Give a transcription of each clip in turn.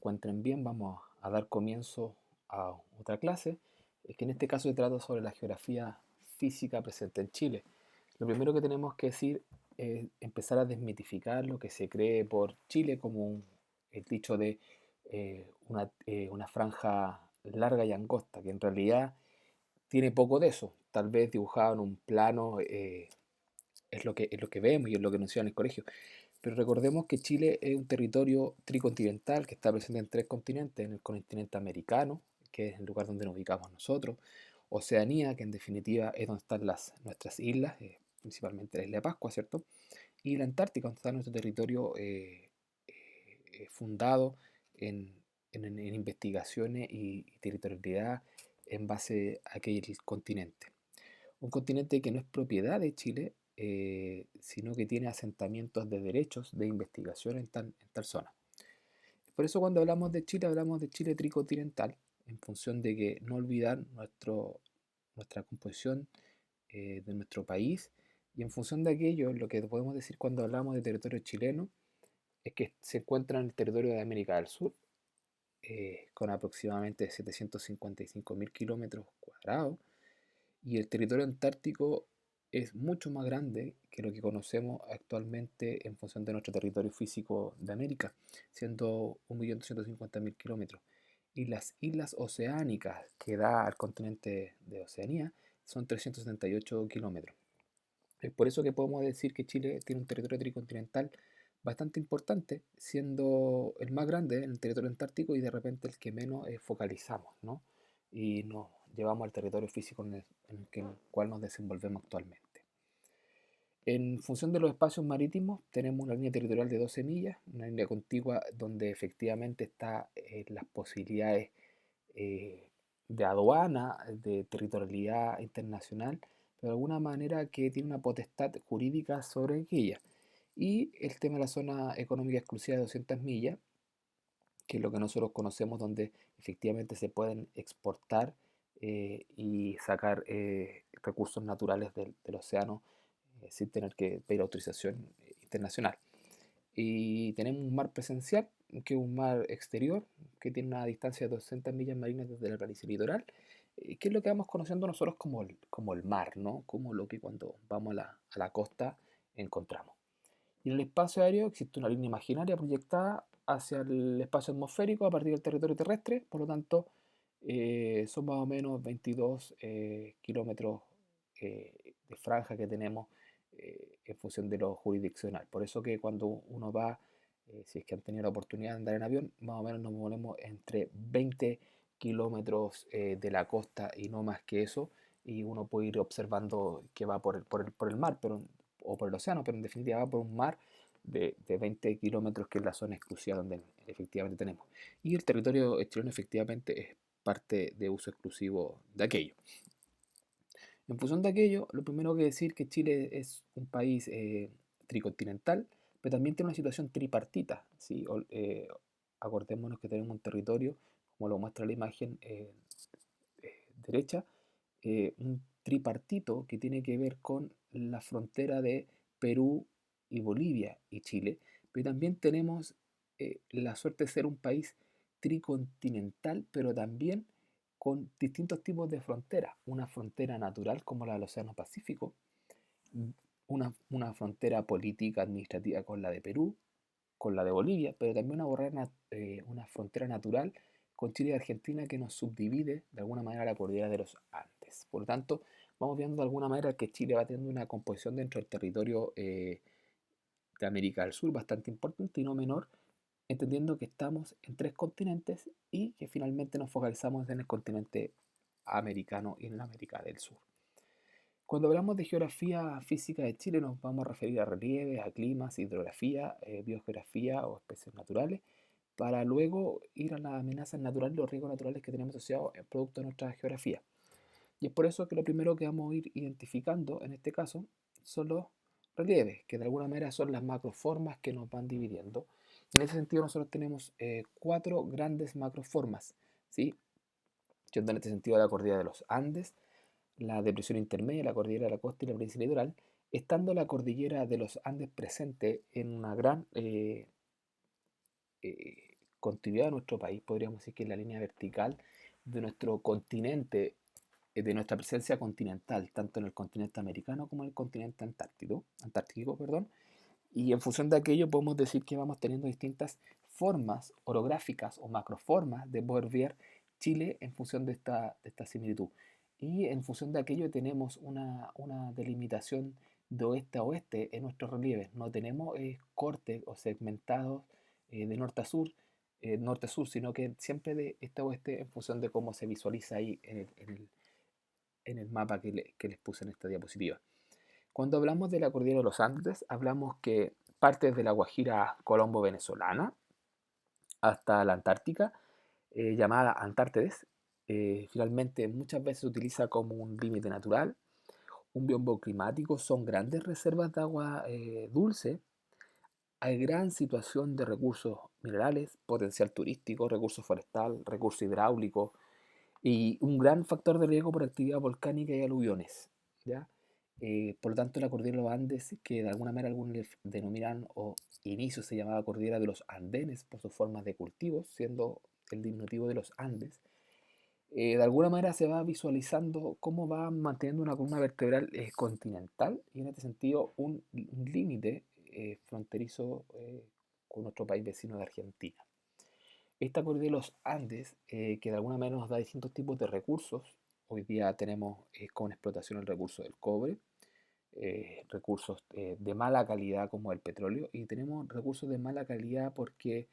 encuentren bien. Vamos a dar comienzo a otra clase, que en este caso se trata sobre la geografía física presente en Chile. Lo primero que tenemos que decir es empezar a desmitificar lo que se cree por Chile como el dicho de una franja larga y angosta, que en realidad tiene poco de eso. Tal vez dibujado en un plano es lo que vemos y es lo que nos enseñan en el colegio. Pero recordemos que Chile es un territorio tricontinental que está presente en tres continentes, en el continente americano, que es el lugar donde nos ubicamos nosotros, Oceanía, que en definitiva es donde están nuestras islas, principalmente la isla de Pascua, ¿cierto? Y la Antártica, donde está nuestro territorio fundado en, en investigaciones y territorialidad en base a aquel continente. Un continente que no es propiedad de Chile, sino que tiene asentamientos de derechos de investigación en tal zona. Por eso cuando hablamos de Chile tricontinental, en función de que no olvidar nuestra composición de nuestro país, y en función de aquello, lo que podemos decir cuando hablamos de territorio chileno es que se encuentra en el territorio de América del Sur, con aproximadamente 755.000 kilómetros cuadrados, y el territorio antártico es mucho más grande que lo que conocemos actualmente en función de nuestro territorio físico de América, siendo 1.250.000 kilómetros. Y las islas oceánicas que da al continente de Oceanía son 378 kilómetros. Es por eso que podemos decir que Chile tiene un territorio tricontinental bastante importante, siendo el más grande en el territorio antártico y de repente el que menos focalizamos, ¿no? Y nos llevamos al territorio físico en el cual nos desenvolvemos actualmente. En función de los espacios marítimos, tenemos una línea territorial de 12 millas, una línea contigua donde efectivamente están las posibilidades eh, de aduana, de territorialidad internacional, pero de alguna manera que tiene una potestad jurídica sobre aquella. Y el tema de la zona económica exclusiva de 200 millas, que es lo que nosotros conocemos, donde efectivamente se pueden exportar y sacar recursos naturales del océano sin tener que pedir autorización internacional. Y tenemos un mar presencial, que es un mar exterior, que tiene una distancia de 200 millas marinas desde la planicie litoral, que es lo que vamos conociendo nosotros como el mar, ¿no? Como lo que cuando vamos a la costa encontramos. Y en el espacio aéreo existe una línea imaginaria proyectada hacia el espacio atmosférico a partir del territorio terrestre, por lo tanto, son más o menos 22 kilómetros de franja que tenemos en función de lo jurisdiccional. Por eso que cuando uno va, si es que han tenido la oportunidad de andar en avión, más o menos nos movemos entre 20 kilómetros de la costa y no más que eso, y uno puede ir observando que va por el mar, pero o por el océano, pero en definitiva va por un mar de 20 kilómetros, que es la zona exclusiva donde efectivamente tenemos. Y el territorio chileno efectivamente es parte de uso exclusivo de aquello. En función de aquello, lo primero que decir que Chile es un país tricontinental, pero también tiene una situación tripartita, ¿sí? Acordémonos que tenemos un territorio, como lo muestra la imagen derecha, un tripartito que tiene que ver con la frontera de Perú y Bolivia y Chile, pero también tenemos la suerte de ser un país tricontinental, pero también con distintos tipos de fronteras. Una frontera natural como la del Océano Pacífico, una frontera política administrativa con la de Perú, con la de Bolivia, pero también una frontera natural con Chile y Argentina que nos subdivide de alguna manera la cordillera de los Andes. Por lo tanto, vamos viendo de alguna manera que Chile va teniendo una composición dentro del territorio de América del Sur bastante importante y no menor, entendiendo que estamos en tres continentes y que finalmente nos focalizamos en el continente americano y en la América del Sur. Cuando hablamos de geografía física de Chile nos vamos a referir a relieves, a climas, hidrografía, biogeografía o especies naturales, para luego ir a las amenazas naturales, los riesgos naturales que tenemos asociados en producto de nuestra geografía. Y es por eso que lo primero que vamos a ir identificando en este caso son los relieves, que de alguna manera son las macroformas que nos van dividiendo. En ese sentido nosotros tenemos cuatro grandes macroformas, ¿sí? Yendo en este sentido a la cordillera de los Andes, la depresión intermedia, la cordillera de la costa y la planicie litoral, estando la cordillera de los Andes presente en una gran continuidad de nuestro país, podríamos decir que es la línea vertical de nuestro continente, de nuestra presencia continental, tanto en el continente americano como en el continente antártico, perdón. Y en función de aquello podemos decir que vamos teniendo distintas formas orográficas o macroformas de poder ver Chile en función de esta similitud. Y en función de aquello tenemos una delimitación de oeste a oeste en nuestros relieves. No tenemos cortes o segmentados de norte a sur, sino que siempre de este a oeste en función de cómo se visualiza ahí en el mapa que les puse en esta diapositiva. Cuando hablamos de la cordillera de los Andes, hablamos que parte desde la Guajira colombo-venezolana hasta la Antártica, llamada Antártedes. Finalmente, muchas veces se utiliza como un límite natural, un biombo climático, son grandes reservas de agua dulce, hay gran situación de recursos minerales, potencial turístico, recursos forestal, recursos hidráulicos y un gran factor de riesgo por actividad volcánica y aluviones, ¿ya? Por lo tanto, la cordillera de los Andes, que de alguna manera algunos le denominan o inicio se llamaba cordillera de los Andenes por sus formas de cultivos, siendo el diminutivo de los Andes, de alguna manera se va visualizando cómo va manteniendo una columna vertebral continental y en este sentido un límite fronterizo con nuestro país vecino de Argentina. Esta cordillera de los Andes, que de alguna manera nos da distintos tipos de recursos, hoy día tenemos con explotación el recurso del cobre, recursos de mala calidad como el petróleo, y tenemos recursos de mala calidad porque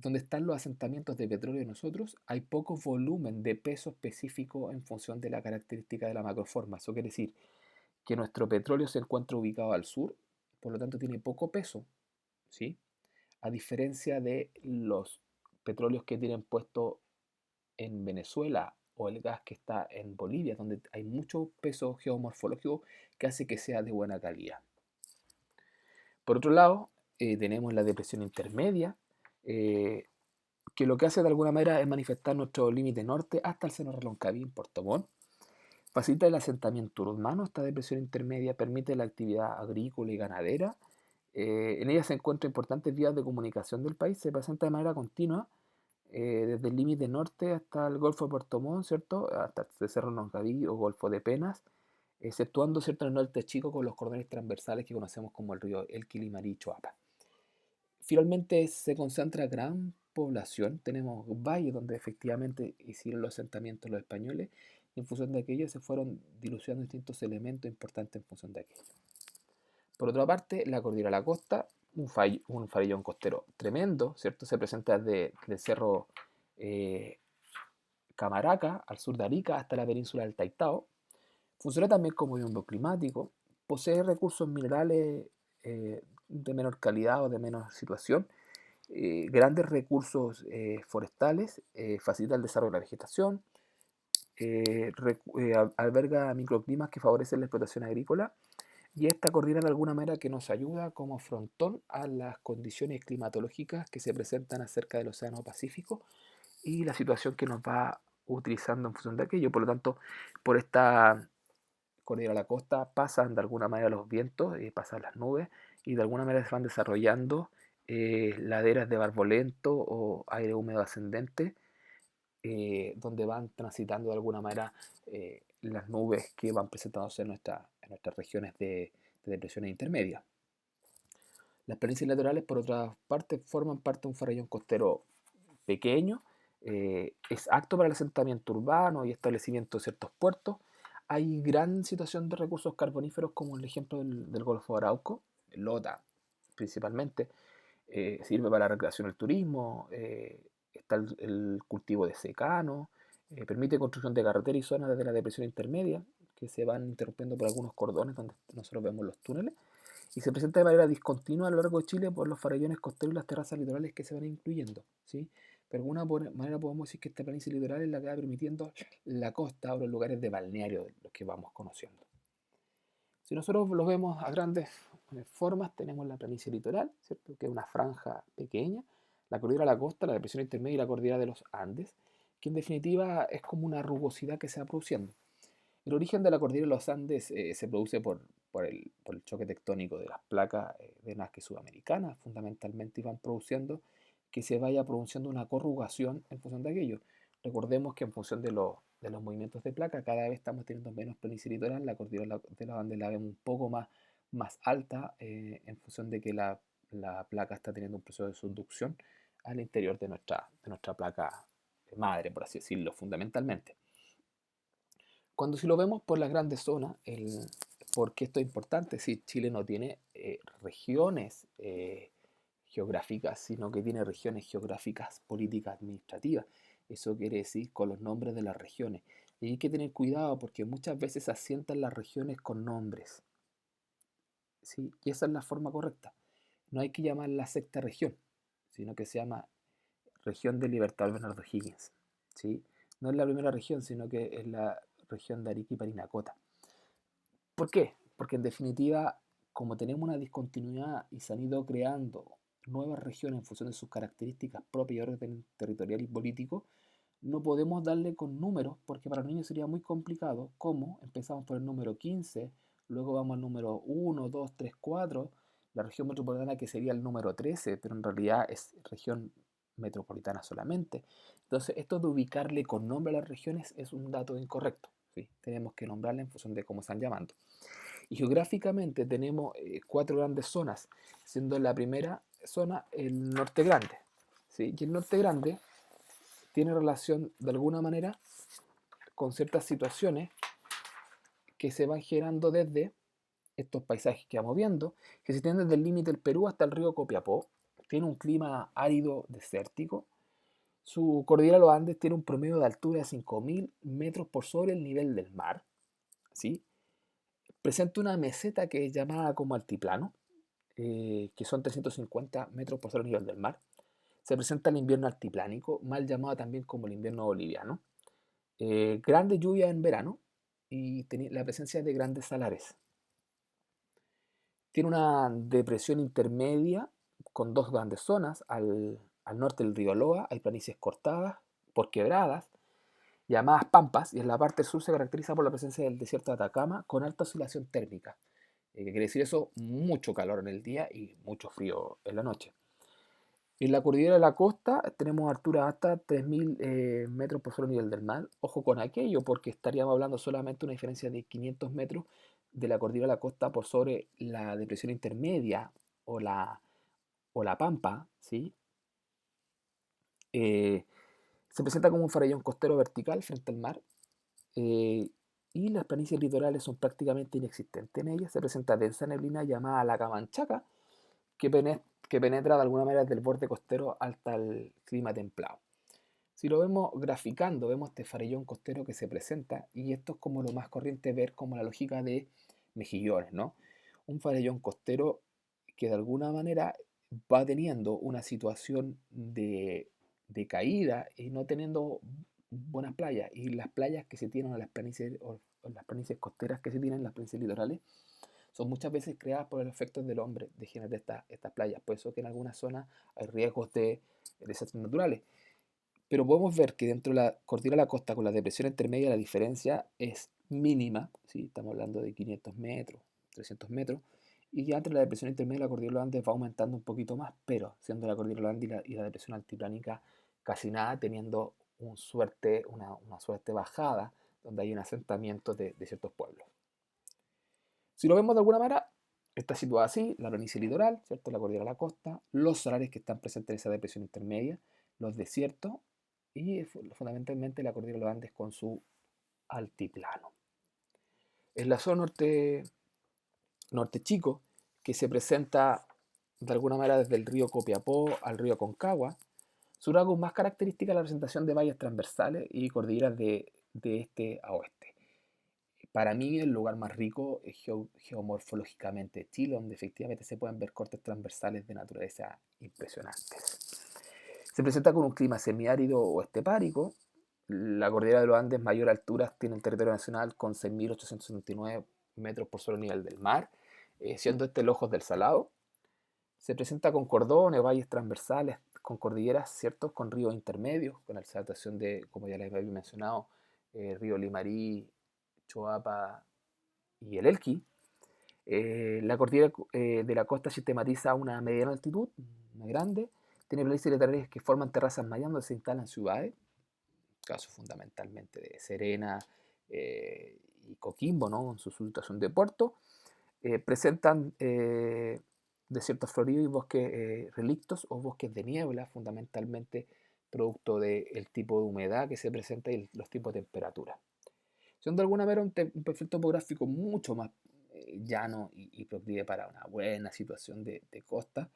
donde están los asentamientos de petróleo de nosotros, hay poco volumen de peso específico en función de la característica de la macroforma. Eso quiere decir que nuestro petróleo se encuentra ubicado al sur, por lo tanto tiene poco peso, ¿sí? A diferencia de los petróleos que tienen puesto en Venezuela o el gas que está en Bolivia, donde hay mucho peso geomorfológico que hace que sea de buena calidad. Por otro lado, tenemos la depresión intermedia, eh, que lo que hace de alguna manera es manifestar nuestro límite norte hasta el Cerro Reloncaví en Puerto Montt. Facilita el asentamiento urbano, esta depresión intermedia permite la actividad agrícola y ganadera. En ella se encuentran importantes vías de comunicación del país, se presenta de manera continua desde el límite norte hasta el Golfo de Puerto Montt, ¿cierto? Hasta el Cerro Loncaví o Golfo de Penas, exceptuando, ¿cierto?, el norte chico con los cordones transversales que conocemos como el río El Quilimarí y Choapa. Finalmente se concentra gran población, tenemos valles donde efectivamente hicieron los asentamientos los españoles y en función de aquello se fueron dilucidando distintos elementos importantes en función de aquello. Por otra parte, la cordillera de la costa, un farellón costero tremendo, ¿cierto? Se presenta desde el cerro eh, Camaraca, al sur de Arica, hasta la península del Taitao. Funciona también como biombo climático, posee recursos minerales de menor calidad o de menor situación, grandes recursos forestales, facilita el desarrollo de la vegetación, alberga microclimas que favorecen la explotación agrícola y esta cordillera de alguna manera que nos ayuda como frontón a las condiciones climatológicas que se presentan acerca del Océano Pacífico y la situación que nos va utilizando en función de aquello. Por lo tanto, por esta cordillera a la costa pasan de alguna manera los vientos, pasan las nubes y de alguna manera se van desarrollando laderas de barbolento o aire húmedo ascendente, donde van transitando de alguna manera las nubes que van presentándose en nuestras regiones de depresiones intermedias. Las planicies laterales, por otra parte, forman parte de un farallón costero pequeño, es apto para el asentamiento urbano y establecimiento de ciertos puertos. Hay gran situación de recursos carboníferos, como el ejemplo del Golfo de Arauco, el Lota principalmente, sirve para la recreación y el turismo, está el cultivo de secano, permite construcción de carreteras y zonas desde la depresión intermedia, que se van interrumpiendo por algunos cordones donde nosotros vemos los túneles, y se presenta de manera discontinua a lo largo de Chile por los farallones costeros y las terrazas litorales que se van incluyendo, ¿sí? De alguna manera podemos decir que esta planicie litoral es la que va permitiendo la costa o los lugares de balneario de los que vamos conociendo. Si nosotros lo vemos a grandes formas, tenemos la planicie litoral, ¿cierto?, que es una franja pequeña, la cordillera de la costa, la depresión intermedia y la cordillera de los Andes, que en definitiva es como una rugosidad que se va produciendo. El origen de la cordillera de los Andes se produce por el choque tectónico de las placas de Nazca y Sudamericana, fundamentalmente, y van produciendo que se vaya produciendo una corrugación en función de aquello. Recordemos que en función de los movimientos de placa, cada vez estamos teniendo menos planicie litoral, la cordillera de los Andes la vemos un poco más alta en función de que la placa está teniendo un proceso de subducción al interior de nuestra placa madre, por así decirlo, fundamentalmente. Cuando si lo vemos por las grandes zonas, ¿por qué esto es importante? Si Chile no tiene regiones geográficas, sino que tiene regiones geográficas, políticas, administrativas. Eso quiere decir con los nombres de las regiones. Y hay que tener cuidado porque muchas veces se asientan las regiones con nombres, ¿sí? Y esa es la forma correcta. No hay que llamarla sexta región, sino que se llama región de Libertad Bernardo Higgins, ¿sí? No es la primera región, sino que es la región de Arica y Parinacota. ¿Por qué? Porque en definitiva, como tenemos una discontinuidad y se han ido creando nuevas regiones en función de sus características propias y orden territorial y político, no podemos darle con números porque para los niños sería muy complicado. ¿Cómo? Empezamos por el número 15, luego vamos al número 1, 2, 3, 4, la región metropolitana que sería el número 13, pero en realidad es región metropolitana solamente. Entonces, esto de ubicarle con nombre a las regiones es un dato incorrecto, ¿sí? Tenemos que nombrarla en función de cómo están llamando. Y geográficamente tenemos cuatro grandes zonas, siendo la primera zona el norte grande, ¿sí? Y el norte grande tiene relación de alguna manera con ciertas situaciones que se van generando desde estos paisajes que vamos viendo, que se tienen desde el límite del Perú hasta el río Copiapó. Tiene un clima árido desértico. Su cordillera de los Andes tiene un promedio de altura de 5.000 metros por sobre el nivel del mar, ¿sí? Presenta una meseta que es llamada como altiplano, que son 350 metros por sobre el nivel del mar. Se presenta el invierno altiplánico, mal llamado también como el invierno boliviano. Grande lluvia en verano y la presencia de grandes salares. Tiene una depresión intermedia con dos grandes zonas. Al norte del río Loa hay planicies cortadas por quebradas, llamadas pampas, y en la parte sur se caracteriza por la presencia del desierto de Atacama con alta oscilación térmica. ¿Qué quiere decir eso? Mucho calor en el día y mucho frío en la noche. En la cordillera de la costa tenemos alturas hasta 3.000 metros por sobre el nivel del mar. Ojo con aquello, porque estaríamos hablando solamente de una diferencia de 500 metros de la cordillera de la costa por sobre la depresión intermedia o la pampa, ¿sí? Eh, Se presenta como un farallón costero vertical frente al mar, eh, y las planicies litorales son prácticamente inexistentes en ellas. Se presenta densa neblina llamada la Camanchaca, que penetra de alguna manera desde el borde costero hasta el clima templado. Si lo vemos graficando, vemos este farellón costero que se presenta, y esto es como lo más corriente ver como la lógica de mejillones, ¿no? Un farellón costero que de alguna manera va teniendo una situación de caída y no teniendo buenas playas. Y las playas que se tienen en las planicies, o las planicies costeras que se tienen en las planicies litorales, son muchas veces creadas por los efectos del hombre de generar estas playas. Por eso que en algunas zonas hay riesgos de desastres naturales. Pero podemos ver que dentro de la cordillera de la costa con la depresión intermedia la diferencia es mínima, ¿sí? Estamos hablando de 500 metros, 300 metros, y ya entre la depresión intermedia y la cordillera de los Andes va aumentando un poquito más, pero siendo la cordillera de los Andes y la depresión altiplánica casi nada, teniendo una suerte bajada, donde hay un asentamiento de ciertos pueblos. Si lo vemos de alguna manera, está situada así, la planicie litoral, ¿cierto? La cordillera de la costa, los salares que están presentes en esa depresión intermedia, los desiertos y fundamentalmente la cordillera de los Andes con su altiplano. En la zona norte chico, que se presenta de alguna manera desde el río Copiapó al río Concagua, su rasgo más característica es la presentación de valles transversales y cordilleras de este a oeste. Para mí el lugar más rico es geomorfológicamente Chile, donde efectivamente se pueden ver cortes transversales de naturaleza impresionantes. Se presenta con un clima semiárido o estepárico. La cordillera de los Andes, mayor altura, tiene el territorio nacional con 6.879 metros por sobre el nivel del mar, siendo este el Ojos del Salado. Se presenta con cordones, valles transversales, con cordilleras, ¿cierto? Con ríos intermedios, con la exaltación de, como ya les había mencionado, río Limarí, Choapa y el Elqui. La cordillera de la costa sistematiza una mediana altitud, una grande, Tiene planicies litorales que forman terrazas mayas donde se instalan ciudades, caso fundamentalmente de Serena y Coquimbo, ¿no? En su situación de puerto. Presentan desiertos floridos y bosques relictos o bosques de niebla, fundamentalmente producto del tipo de humedad que se presenta y los tipos de temperatura. Son de alguna manera un perfil topográfico mucho más llano y proclive para una buena situación de costa,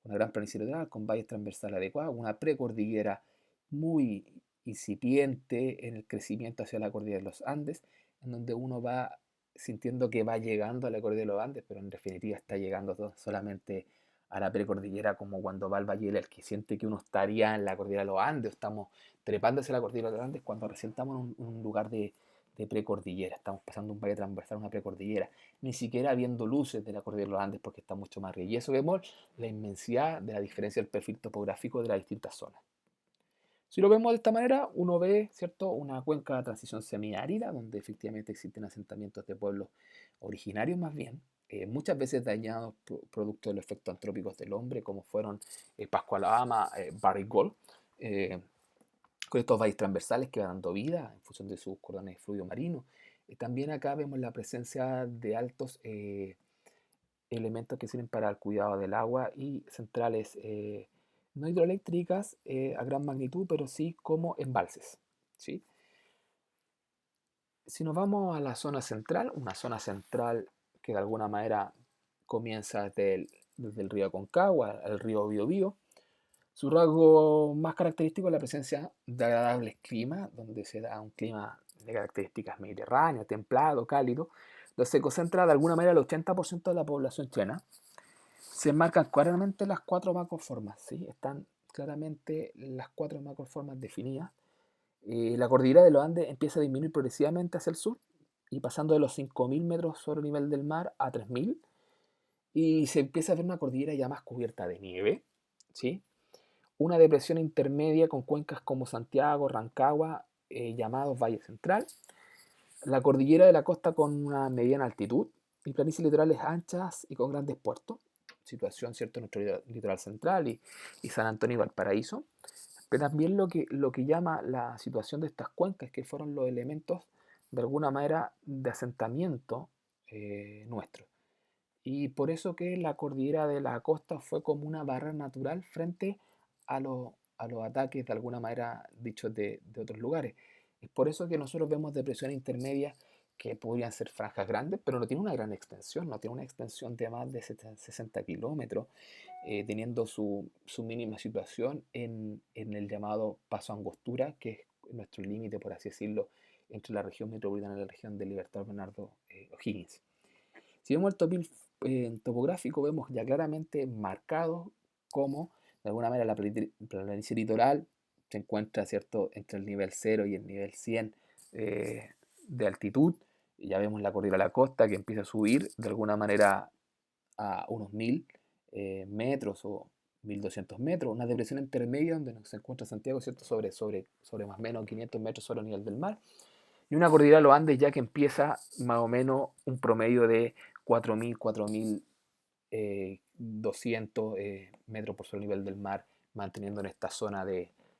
una gran planicie litoral con valles transversales adecuados, una precordillera muy incipiente en el crecimiento hacia la cordillera de los Andes, en donde uno va sintiendo que va llegando a la cordillera de los Andes, pero en definitiva está llegando solamente a la precordillera, como cuando va al Valle del Elqui, siente que uno estaría en la cordillera de los Andes, estamos trepando hacia la cordillera de los Andes cuando recién estamos en un lugar de precordillera, estamos pasando un valle transversal, una precordillera, ni siquiera viendo luces de la cordillera de los Andes porque está mucho más arriba. Y eso vemos la inmensidad de la diferencia del perfil topográfico de las distintas zonas. Si lo vemos de esta manera, uno ve, ¿cierto?, una cuenca de transición semiárida, donde efectivamente existen asentamientos de pueblos originarios más bien, muchas veces dañados producto de los efectos antrópicos del hombre, como fueron Pascua Alabama, Barrick Gold, con estos valles transversales que van dando vida en función de sus cordones de fluido marino. También acá vemos la presencia de altos elementos que sirven para el cuidado del agua y centrales no hidroeléctricas a gran magnitud, pero sí como embalses, ¿sí? Si nos vamos a la zona central, una zona central que de alguna manera comienza desde el río Aconcagua al río Biobío, su rasgo más característico es la presencia de agradables climas, donde se da un clima de características mediterráneas, templado, cálido, donde se concentra de alguna manera el 80% de la población chilena. Se marcan claramente las cuatro macroformas, ¿sí? Están claramente las cuatro macroformas definidas. La cordillera de los Andes empieza a disminuir progresivamente hacia el sur y pasando de los 5.000 metros sobre el nivel del mar a 3.000 y se empieza a ver una cordillera ya más cubierta de nieve, ¿sí? Una depresión intermedia con cuencas como Santiago, Rancagua, llamados Valle Central, la cordillera de la costa con una mediana altitud y planicies litorales anchas y con grandes puertos, situación cierto en nuestro litoral central y San Antonio y Valparaíso, pero también lo que llama la situación de estas cuencas, que fueron los elementos de alguna manera de asentamiento nuestro. Y por eso que la cordillera de la costa fue como una barrera natural frente a los ataques de alguna manera dichos de otros lugares. Es por eso que nosotros vemos depresiones intermedias que podrían ser franjas grandes, pero no tiene una gran extensión, no tiene una extensión de más de 60 kilómetros, teniendo su mínima situación en el llamado Paso Angostura, que es nuestro límite, por así decirlo, entre la región metropolitana y la región de Libertad Bernardo O'Higgins. Si vemos el topográfico, vemos ya claramente marcado cómo, de alguna manera, la planicie litoral se encuentra, ¿cierto?, entre el nivel 0 y el nivel 100 de altitud. Y ya vemos la cordillera de la costa que empieza a subir de alguna manera a unos 1.000 metros o 1.200 metros, una depresión intermedia donde se encuentra Santiago, ¿cierto?, sobre más o menos 500 metros sobre el nivel del mar, y una cordillera de los Andes ya que empieza más o menos un promedio de 4.200 metros por sobre el nivel del mar, manteniendo en esta zona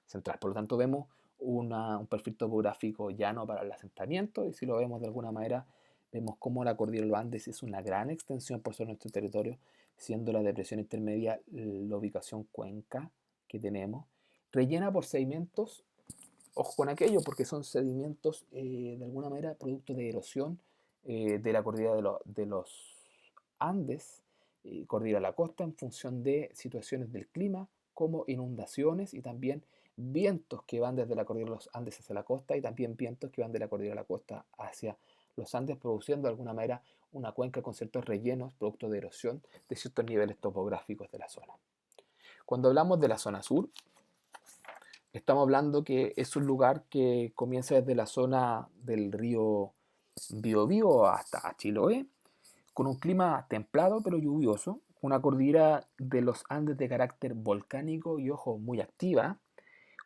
central. Por lo tanto, vemos un perfil topográfico llano para el asentamiento, y si lo vemos de alguna manera, vemos cómo la cordillera de los Andes es una gran extensión por sobre nuestro territorio, siendo la depresión intermedia la ubicación cuenca que tenemos, rellena por sedimentos. Ojo con aquello, porque son sedimentos de alguna manera producto de erosión de la cordillera de los Andes, cordillera de la costa, en función de situaciones del clima, como inundaciones y también vientos que van desde la cordillera de los Andes hacia la costa y también vientos que van de la cordillera de la costa hacia los Andes, produciendo de alguna manera una cuenca con ciertos rellenos, producto de erosión de ciertos niveles topográficos de la zona. Cuando hablamos de la zona sur, estamos hablando que es un lugar que comienza desde la zona del río Biobío hasta Chiloé, con un clima templado pero lluvioso, una cordillera de los Andes de carácter volcánico y, ojo, muy activa,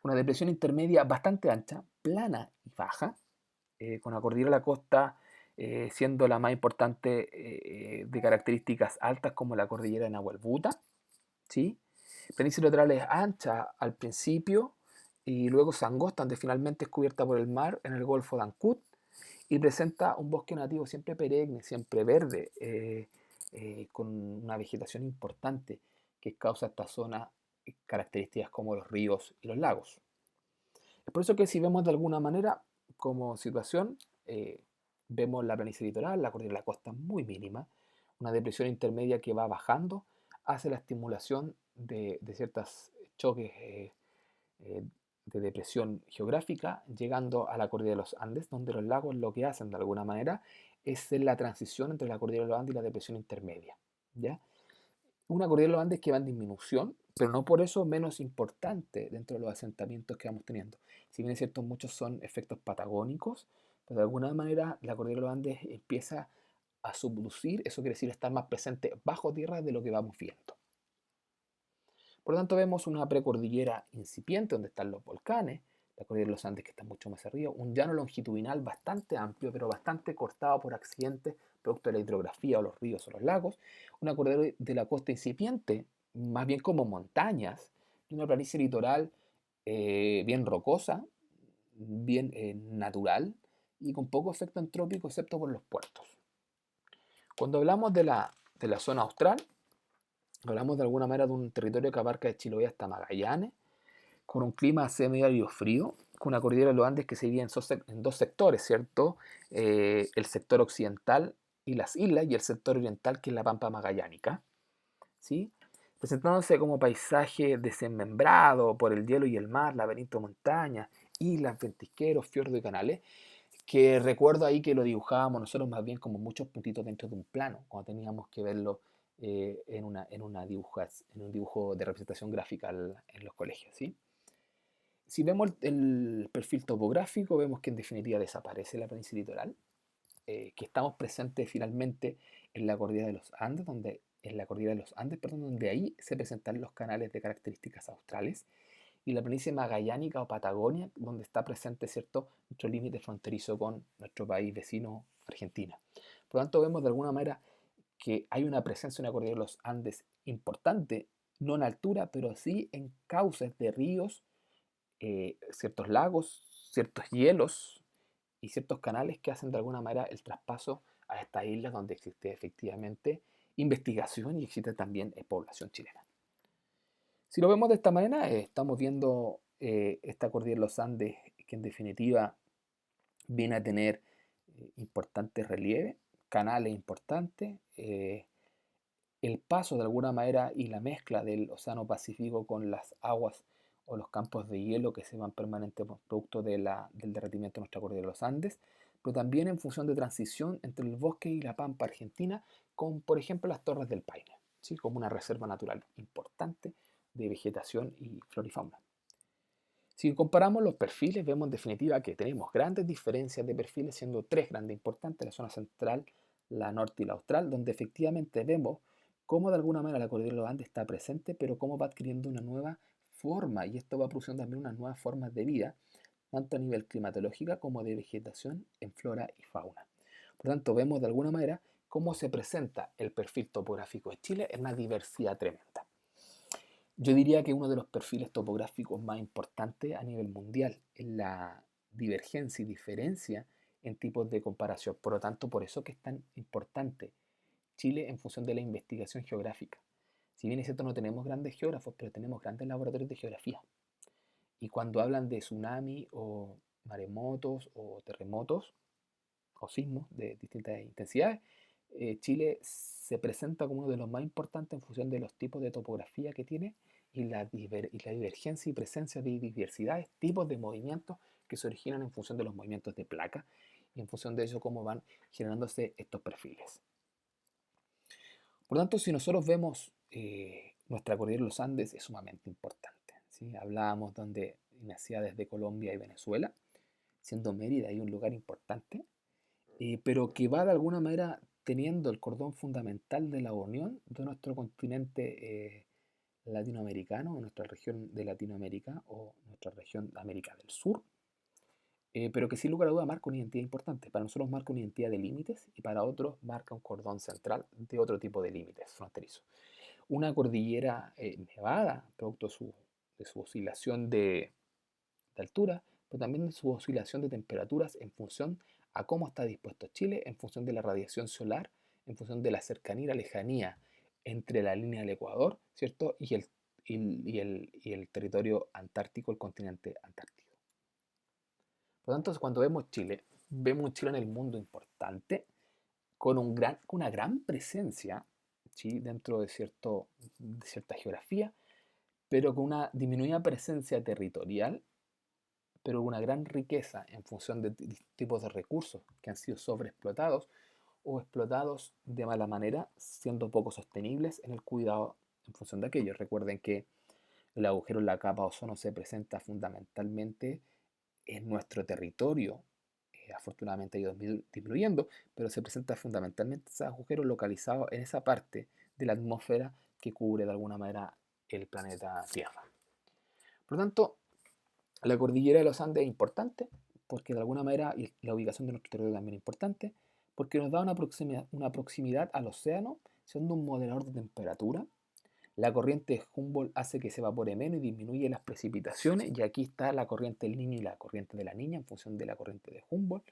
una depresión intermedia bastante ancha, plana y baja, con la cordillera de la costa siendo la más importante de características altas como la cordillera de Nahuelbuta, ¿sí? Planicie lateral es ancha al principio y luego se angosta, donde finalmente es cubierta por el mar en el Golfo de Ancud y presenta un bosque nativo siempre perenne, siempre verde, con una vegetación importante que causa esta zona características como los ríos y los lagos. Es por eso que si vemos de alguna manera como situación, vemos la planicie litoral, la cordillera de la costa muy mínima, una depresión intermedia que va bajando hace la estimulación de ciertos choques eh, de depresión geográfica, llegando a la cordillera de los Andes, donde los lagos lo que hacen de alguna manera es ser la transición entre la cordillera de los Andes y la depresión intermedia. ¿Ya? Una cordillera de los Andes que va en disminución, pero no por eso menos importante dentro de los asentamientos que vamos teniendo. Si bien es cierto, muchos son efectos patagónicos, pero de alguna manera la cordillera de los Andes empieza a subducir, eso quiere decir estar más presente bajo tierra de lo que vamos viendo. Por lo tanto, vemos una precordillera incipiente donde están los volcanes, la cordillera de los Andes que está mucho más arriba, un llano longitudinal bastante amplio, pero bastante cortado por accidentes producto de la hidrografía o los ríos o los lagos, una cordillera de la costa incipiente, más bien como montañas, y una planicie litoral bien rocosa, bien natural y con poco efecto antrópico excepto por los puertos. Cuando hablamos de la zona austral, hablamos de alguna manera de un territorio que abarca de Chiloé hasta Magallanes, con un clima semiárido frío, con una cordillera de los Andes que se divide en dos sectores, ¿cierto? El sector occidental y las islas, y el sector oriental que es la Pampa Magallánica, ¿sí? Presentándose como paisaje desmembrado por el hielo y el mar, laberinto de montañas, islas, ventisqueros, fiordos y canales, que recuerdo ahí que lo dibujábamos nosotros más bien como muchos puntitos dentro de un plano, cuando teníamos que verlo en un dibujo de representación gráfica en los colegios, ¿sí? Si vemos el perfil topográfico, vemos que en definitiva desaparece la planicie litoral, que estamos presentes finalmente en la cordillera de los Andes, donde ahí se presentan los canales de características australes, y la planicie magallánica o Patagonia, donde está presente, ¿cierto?, nuestro límite fronterizo con nuestro país vecino, Argentina. Por lo tanto, vemos de alguna manera que hay una presencia en la cordillera de los Andes importante, no en altura, pero sí en cauces de ríos, ciertos lagos, ciertos hielos y ciertos canales que hacen de alguna manera el traspaso a estas islas donde existe efectivamente investigación y existe también población chilena. Si lo vemos de esta manera, estamos viendo esta cordillera de los Andes que en definitiva viene a tener importantes relieves, canales importantes, el paso de alguna manera y la mezcla del Océano Pacífico con las aguas o los campos de hielo que se van permanente producto del derretimiento de nuestra cordillera de los Andes, pero también en función de transición entre el bosque y la pampa argentina, con por ejemplo las Torres del Paine, ¿sí? Como una reserva natural importante de vegetación y flora y fauna. Si comparamos los perfiles, vemos en definitiva que tenemos grandes diferencias de perfiles, siendo tres grandes importantes, la zona central, la norte y la austral, donde efectivamente vemos cómo de alguna manera la cordillera de los Andes está presente, pero cómo va adquiriendo una nueva forma, y esto va produciendo también unas nuevas formas de vida, tanto a nivel climatológica como de vegetación en flora y fauna. Por lo tanto, vemos de alguna manera cómo se presenta el perfil topográfico de Chile en una diversidad tremenda. Yo diría que uno de los perfiles topográficos más importantes a nivel mundial es la divergencia y diferencia en tipos de comparación. Por lo tanto, por eso que es tan importante Chile en función de la investigación geográfica. Si bien es cierto, no tenemos grandes geógrafos, pero tenemos grandes laboratorios de geografía. Y cuando hablan de tsunami o maremotos o terremotos o sismos de distintas intensidades, Chile se presenta como uno de los más importantes en función de los tipos de topografía que tiene y la divergencia y presencia de diversidades, tipos de movimientos que se originan en función de los movimientos de placa y en función de eso cómo van generándose estos perfiles. Por lo tanto, si nosotros vemos nuestra cordillera de los Andes es sumamente importante, ¿sí? Hablábamos donde nacía desde Colombia y Venezuela, siendo Mérida ahí un lugar importante, pero que va de alguna manera teniendo el cordón fundamental de la unión de nuestro continente latinoamericano, nuestra región de Latinoamérica o nuestra región de América del Sur, pero que sin lugar a duda marca una identidad importante. Para nosotros marca una identidad de límites y para otros marca un cordón central de otro tipo de límites fronterizos. una cordillera nevada, producto de su oscilación de altura, pero también de su oscilación de temperaturas en función a cómo está dispuesto Chile, en función de la radiación solar, en función de la cercanía y la lejanía entre la línea del Ecuador, ¿cierto? Y el territorio antártico, el continente antártico. Por lo tanto, cuando vemos un Chile en el mundo importante, con una gran presencia, ¿sí? Dentro de cierta geografía, pero con una disminuida presencia territorial, pero una gran riqueza en función de tipos de recursos que han sido sobreexplotados o explotados de mala manera, siendo poco sostenibles en el cuidado en función de aquello. Recuerden que el agujero en la capa de ozono se presenta fundamentalmente en nuestro territorio. Afortunadamente ha ido disminuyendo, pero se presenta fundamentalmente ese agujero localizado en esa parte de la atmósfera que cubre de alguna manera el planeta Tierra. Por lo tanto, la cordillera de los Andes es importante porque de alguna manera, y la ubicación de nuestro territorio también es importante, porque nos da una proximidad al océano, siendo un moderador de temperatura. La corriente de Humboldt hace que se evapore menos y disminuye las precipitaciones, y aquí está la corriente del Niño y la corriente de la Niña en función de la corriente de Humboldt.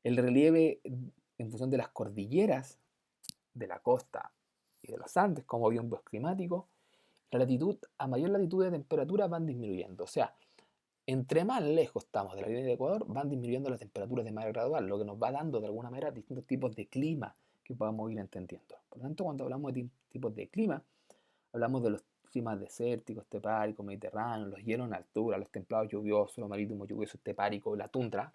El relieve en función de las cordilleras de la costa y de los Andes como biombo climático, la latitud, a mayor latitud de temperatura van disminuyendo. O sea, entre más lejos estamos de la línea de Ecuador, van disminuyendo las temperaturas de manera gradual, lo que nos va dando de alguna manera distintos tipos de clima que podamos ir entendiendo. Por lo tanto, cuando hablamos de tipos de clima, hablamos de los climas desérticos, estepáricos, mediterráneos, los hielos en altura, los templados lluviosos, los marítimos lluviosos, estepáricos, la tundra.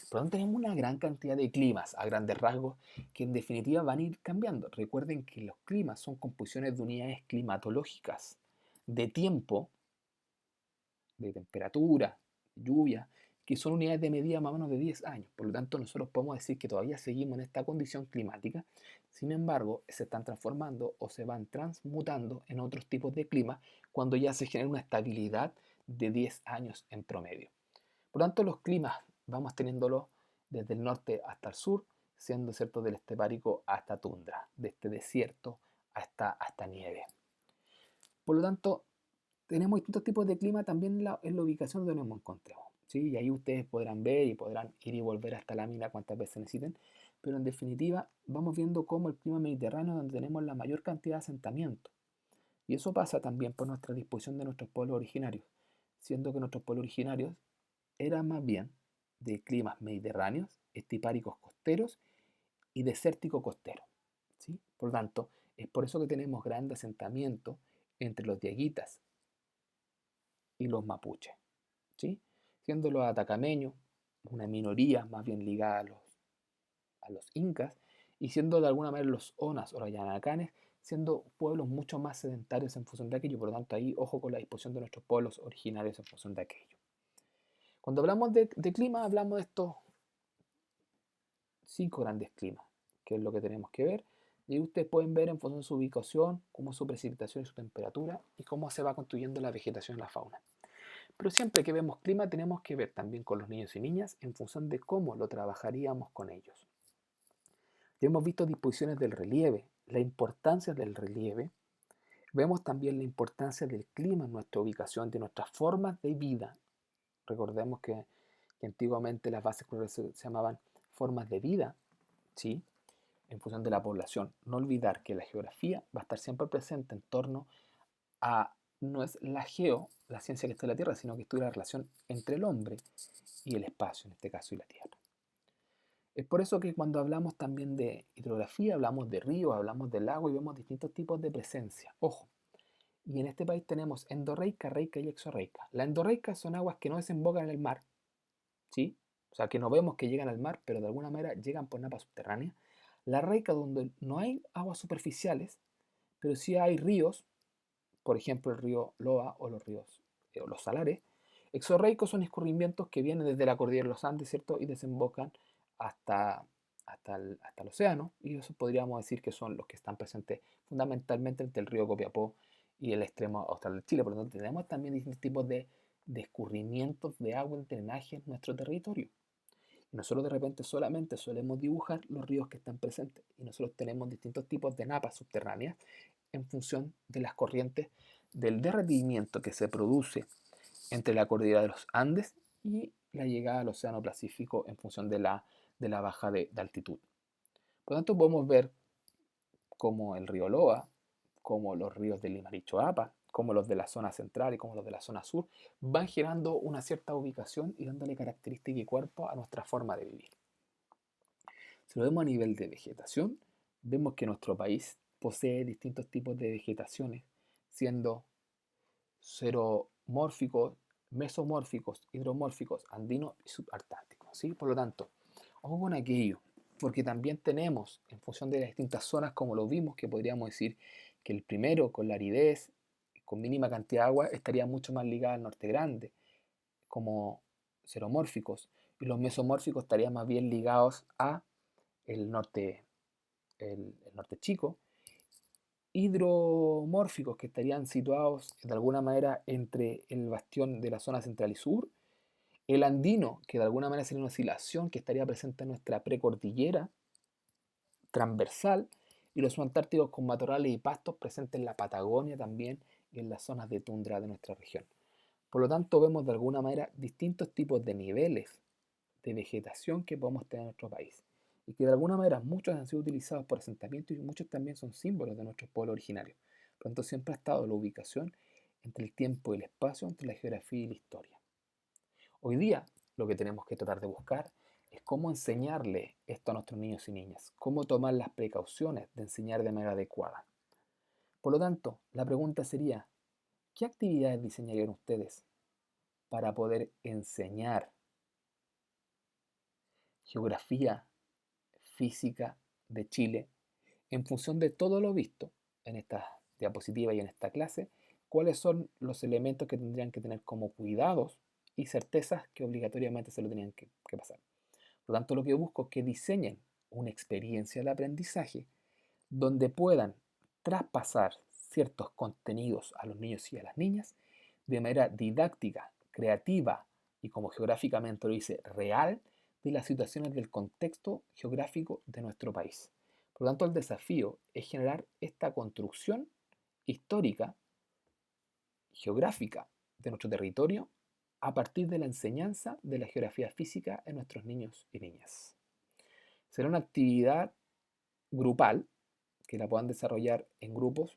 Por lo tanto, tenemos una gran cantidad de climas a grandes rasgos que en definitiva van a ir cambiando. Recuerden que los climas son composiciones de unidades climatológicas de tiempo, de temperatura, lluvia, que son unidades de medida más o menos de 10 años. Por lo tanto, nosotros podemos decir que todavía seguimos en esta condición climática. Sin embargo, se están transformando o se van transmutando en otros tipos de clima cuando ya se genera una estabilidad de 10 años en promedio. Por lo tanto, los climas vamos teniéndolos desde el norte hasta el sur, siendo cierto del estepárico hasta tundra, de este desierto hasta nieve. Por lo tanto, tenemos distintos tipos de clima también en la ubicación donde nos encontremos, ¿sí? Y ahí ustedes podrán ver y podrán ir y volver a esta lámina cuantas veces necesiten, pero en definitiva vamos viendo cómo el clima mediterráneo es donde tenemos la mayor cantidad de asentamientos. Y eso pasa también por nuestra disposición de nuestros pueblos originarios, siendo que nuestros pueblos originarios eran más bien de climas mediterráneos, estepáricos costeros y desértico costero, ¿sí? Por lo tanto, es por eso que tenemos grandes asentamientos entre los diaguitas y los mapuches, ¿sí? Siendo los atacameños una minoría más bien ligada a los incas, y siendo de alguna manera los onas o los yanacanes siendo pueblos mucho más sedentarios en función de aquello. Por lo tanto, ahí ojo con la disposición de nuestros pueblos originarios en función de aquello. Cuando hablamos de clima, hablamos de estos 5 grandes climas, que es lo que tenemos que ver. Y ustedes pueden ver en función de su ubicación, cómo es su precipitación y su temperatura, y cómo se va construyendo la vegetación y la fauna. Pero siempre que vemos clima tenemos que ver también con los niños y niñas en función de cómo lo trabajaríamos con ellos. Ya hemos visto disposiciones del relieve, la importancia del relieve. Vemos también la importancia del clima en nuestra ubicación, de nuestras formas de vida. Recordemos que antiguamente las bases culturales se llamaban formas de vida, ¿sí? En función de la población. No olvidar que la geografía va a estar siempre presente en torno a, no es la ciencia que está en la Tierra, sino que estudia la relación entre el hombre y el espacio, en este caso, y la Tierra. Es por eso que cuando hablamos también de hidrografía, hablamos de ríos, hablamos de lagos y vemos distintos tipos de presencia. Ojo, y en este país tenemos endorreica, reica y exorreica. La endorreica son aguas que no desembocan en el mar, ¿sí? O sea, que no vemos que llegan al mar, pero de alguna manera llegan por napas subterráneas. La reica, donde no hay aguas superficiales, pero sí hay ríos, por ejemplo el río Loa o los ríos o los salares. Exorreicos son escurrimientos que vienen desde la cordillera de los Andes, ¿cierto? Y desembocan hasta, hasta el océano, y eso podríamos decir que son los que están presentes fundamentalmente entre el río Copiapó y el extremo austral de Chile. Por lo tanto, tenemos también distintos tipos de escurrimientos de agua en drenaje en nuestro territorio. Y nosotros de repente solamente solemos dibujar los ríos que están presentes, y nosotros tenemos distintos tipos de napas subterráneas en función de las corrientes del derretimiento que se produce entre la cordillera de los Andes y la llegada al Océano Pacífico en función de la baja de altitud. Por lo tanto, podemos ver cómo el río Loa, como los ríos del Limarí-Choapa, como los de la zona central y como los de la zona sur, van generando una cierta ubicación y dándole característica y cuerpo a nuestra forma de vivir. Si lo vemos a nivel de vegetación, vemos que nuestro país posee distintos tipos de vegetaciones, siendo xeromórficos, mesomórficos, hidromórficos, andinos y subantárticos, ¿sí? Por lo tanto, ojo con aquello, porque también tenemos, en función de las distintas zonas, como lo vimos, que podríamos decir que el primero, con la aridez, con mínima cantidad de agua, estaría mucho más ligado al norte grande, como xeromórficos, y los mesomórficos estarían más bien ligados a el norte, el norte chico, hidromórficos que estarían situados de alguna manera entre el bastión de la zona central y sur, el andino, que de alguna manera sería una oscilación que estaría presente en nuestra precordillera transversal, y los subantárticos con matorrales y pastos presentes en la Patagonia también y en las zonas de tundra de nuestra región. Por lo tanto, vemos de alguna manera distintos tipos de niveles de vegetación que podemos tener en nuestro país y que de alguna manera muchos han sido utilizados por asentamientos y muchos también son símbolos de nuestros pueblos originarios. Por lo tanto, siempre ha estado la ubicación entre el tiempo y el espacio, entre la geografía y la historia. Hoy día lo que tenemos que tratar de buscar es cómo enseñarle esto a nuestros niños y niñas, cómo tomar las precauciones de enseñar de manera adecuada. Por lo tanto, la pregunta sería, ¿qué actividades diseñarían ustedes para poder enseñar geografía física de Chile en función de todo lo visto en esta diapositiva y en esta clase? ¿Cuáles son los elementos que tendrían que tener como cuidados y certezas que obligatoriamente se lo tenían que pasar? Por lo tanto, lo que busco es que diseñen una experiencia de aprendizaje donde puedan traspasar ciertos contenidos a los niños y a las niñas de manera didáctica, creativa y, como geográficamente lo dice, real, de las situaciones del contexto geográfico de nuestro país. Por lo tanto, el desafío es generar esta construcción histórica, geográfica de nuestro territorio a partir de la enseñanza de la geografía física en nuestros niños y niñas. Será una actividad grupal que la puedan desarrollar en grupos.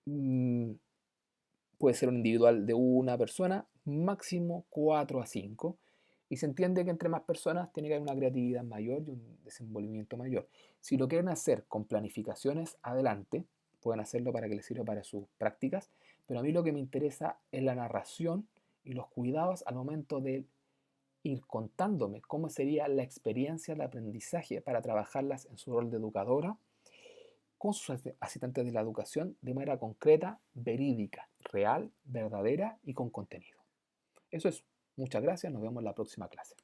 Puede ser un individual de una persona, máximo 4 a 5. Y se entiende que entre más personas tiene que haber una creatividad mayor y un desenvolvimiento mayor. Si lo quieren hacer con planificaciones, adelante, pueden hacerlo para que les sirva para sus prácticas, pero a mí lo que me interesa es la narración y los cuidados al momento de ir contándome cómo sería la experiencia de aprendizaje para trabajarlas en su rol de educadora con sus asistentes de la educación de manera concreta, verídica, real, verdadera y con contenido. Eso es. Muchas gracias. Nos vemos en la próxima clase.